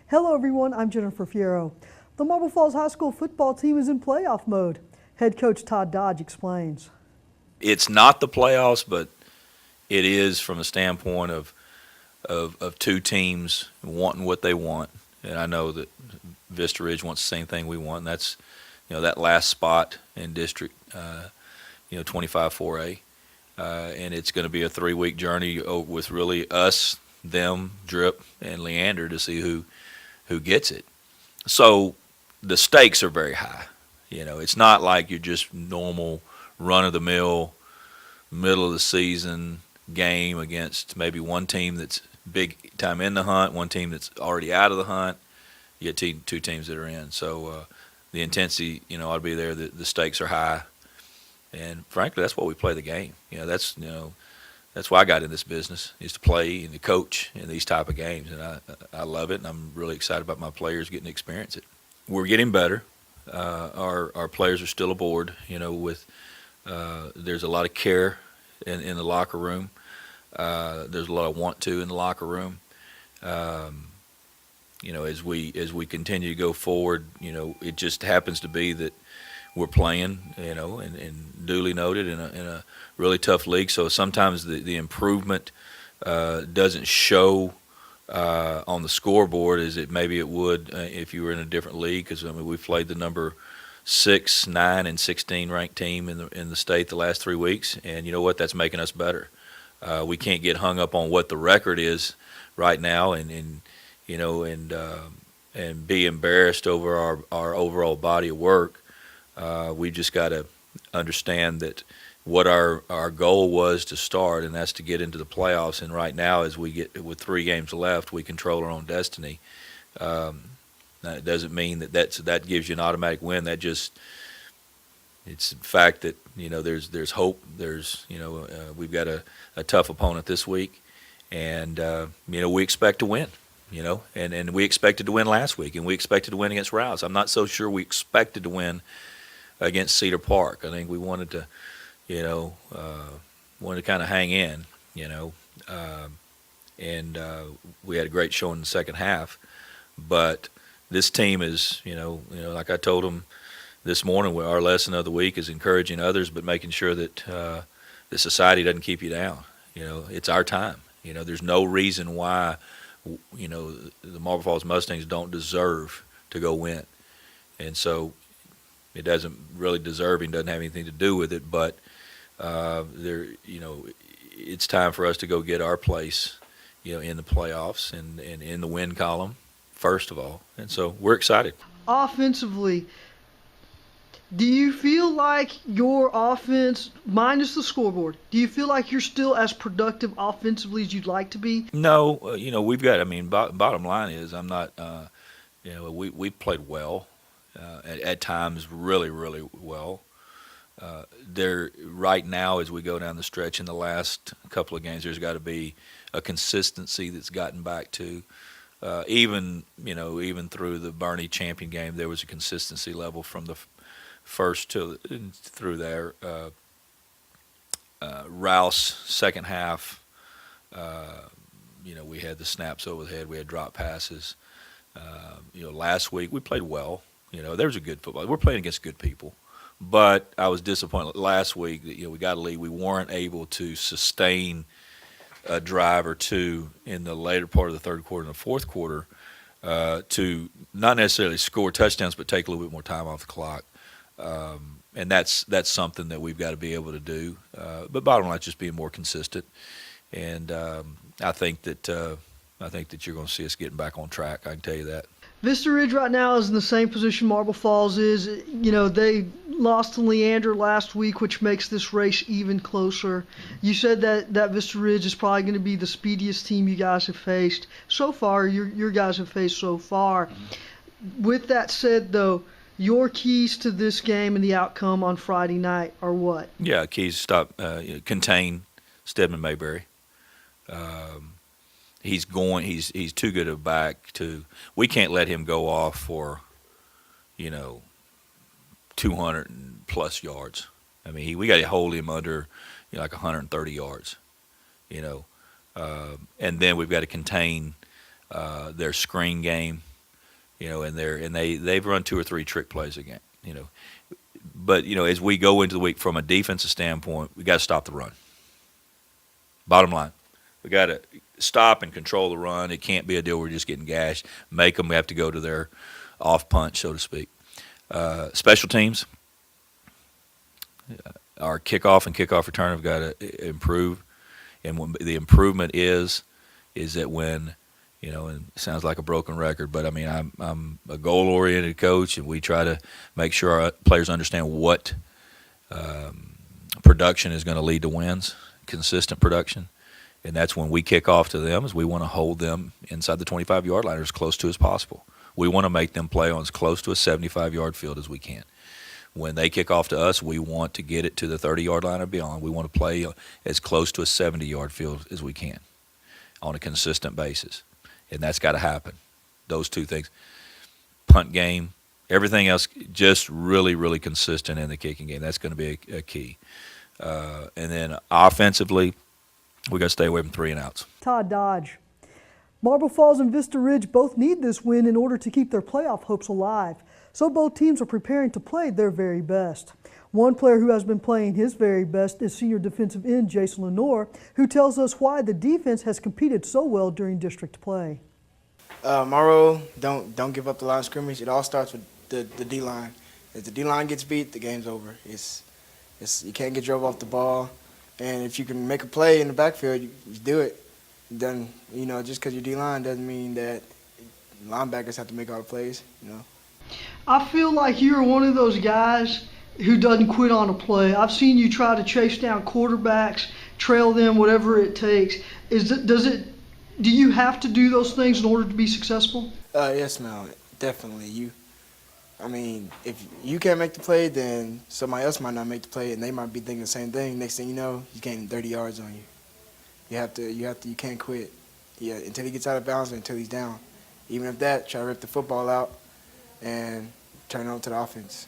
Hello everyone, I'm Jennifer Fierro. The Marble Falls High School football team is in playoff mode. Head coach Todd Dodge explains. It's not the playoffs, but it is from the standpoint of two teams wanting what they want. And I know that Vista Ridge wants the same thing we want, and that's, that last spot in District, 25-4A. And it's going to be a 3-week journey with really us, them, Drip, and Leander to see who gets it. So the stakes are very high. It's not like you're just normal run-of-the-mill, middle-of-the-season game against maybe one team that's big time in the hunt, one team that's already out of the hunt. You get two teams that are in. So the intensity, ought to be there. The stakes are high. And frankly, that's why we play the game. That's why I got in this business, is to play and to coach in these type of games. And I love it, and I'm really excited about my players getting to experience it. We're getting better. Our players are still aboard, with there's a lot of care in the locker room. There's a lot of want to in the locker room. As we continue to go forward, it just happens to be that we're playing, and duly noted in a really tough league. So sometimes the improvement doesn't show on the scoreboard as maybe it would if you were in a different league. Because we've played the number 6, 9, and 16 ranked team in the state the last 3 weeks, and you know what? That's making us better. We can't get hung up on what the record is right now, and be embarrassed over our overall body of work. We just got to understand that what our goal was to start, and that's to get into the playoffs. And right now, as we get with 3 games left, we control our own destiny. Now, it doesn't mean that gives you an automatic win. It's the fact that there's hope. We've got a tough opponent this week, and we expect to win. And we expected to win last week, and we expected to win against Rouse. I'm not so sure we expected to win against Cedar Park. I think we wanted to, kind of hang in, and we had a great showing in the second half. But this team is, like I told them this morning, our lesson of the week is encouraging others, but making sure that the society doesn't keep you down. It's our time. There's no reason why, the Marble Falls Mustangs don't deserve to go win. And so it doesn't really deserving, doesn't have anything to do with it, but it's time for us to go get our place, in the playoffs and in the win column, first of all. And so we're excited. Offensively, do you feel like your offense, minus the scoreboard, do you feel like you're still as productive offensively as you'd like to be? No, we've got, bottom line is I'm not, we played well. At times, really, really well. Right now, as we go down the stretch in the last couple of games, there's got to be a consistency that's gotten back to. Even through the Bernie champion game, there was a consistency level from the first through there. Rouse, second half, we had the snaps over the head, we had drop passes. Last week we played well. There's a good football. We're playing against good people. But I was disappointed last week that, we got a lead. We weren't able to sustain a drive or two in the later part of the third quarter and the fourth quarter to not necessarily score touchdowns, but take a little bit more time off the clock. And that's something that we've got to be able to do. But bottom line, just being more consistent. And I think that you're going to see us getting back on track. I can tell you that. Vista Ridge right now is in the same position Marble Falls is. They lost to Leander last week, which makes this race even closer. You said that Vista Ridge is probably going to be the speediest team you guys have faced so far, your guys have faced so far. With that said, though, your keys to this game and the outcome on Friday night are what? Yeah, keys to contain Stedman Mayberry. He's too good a back to. We can't let him go off for, 200 plus yards. We got to hold him under, like 130 yards, and then we've got to contain their screen game. and they've run 2 or 3 trick plays again, But as we go into the week from a defensive standpoint, we got to stop the run. Bottom line, we got to stop and control the run. It can't be a deal where we're just getting gashed. Make them have to go to their off punch, so to speak. Special teams, our kickoff and kickoff return have got to improve. And when the improvement is that when, and it sounds like a broken record, but I mean, I'm a goal-oriented coach, and we try to make sure our players understand what production is going to lead to wins, consistent production. And that's when we kick off to them, is we want to hold them inside the 25-yard line as close to as possible. We want to make them play on as close to a 75-yard field as we can. When they kick off to us, we want to get it to the 30-yard line or beyond. We want to play as close to a 70-yard field as we can on a consistent basis. And that's got to happen. Those two things. Punt game, everything else just really, really consistent in the kicking game. That's going to be a key. And then offensively, we got to stay away from 3 and outs. Todd Dodge. Marble Falls and Vista Ridge both need this win in order to keep their playoff hopes alive. So both teams are preparing to play their very best. One player who has been playing his very best is senior defensive end Jason Lenore, who tells us why the defense has competed so well during district play. My role, don't give up the line of scrimmage. It all starts with the D-line. If the D-line gets beat, the game's over. You can't get drove off the ball. And if you can make a play in the backfield, you do it. Then, just because you're D-line doesn't mean that linebackers have to make all the plays, I feel like you're one of those guys who doesn't quit on a play. I've seen you try to chase down quarterbacks, trail them, whatever it takes. Do you have to do those things in order to be successful? Yes, man, definitely. If you can't make the play, then somebody else might not make the play, and they might be thinking the same thing. Next thing you know, he's gaining 30 yards on you. You can't quit. Yeah, until he gets out of bounds or until he's down. Even if that, try to rip the football out and turn it on to the offense.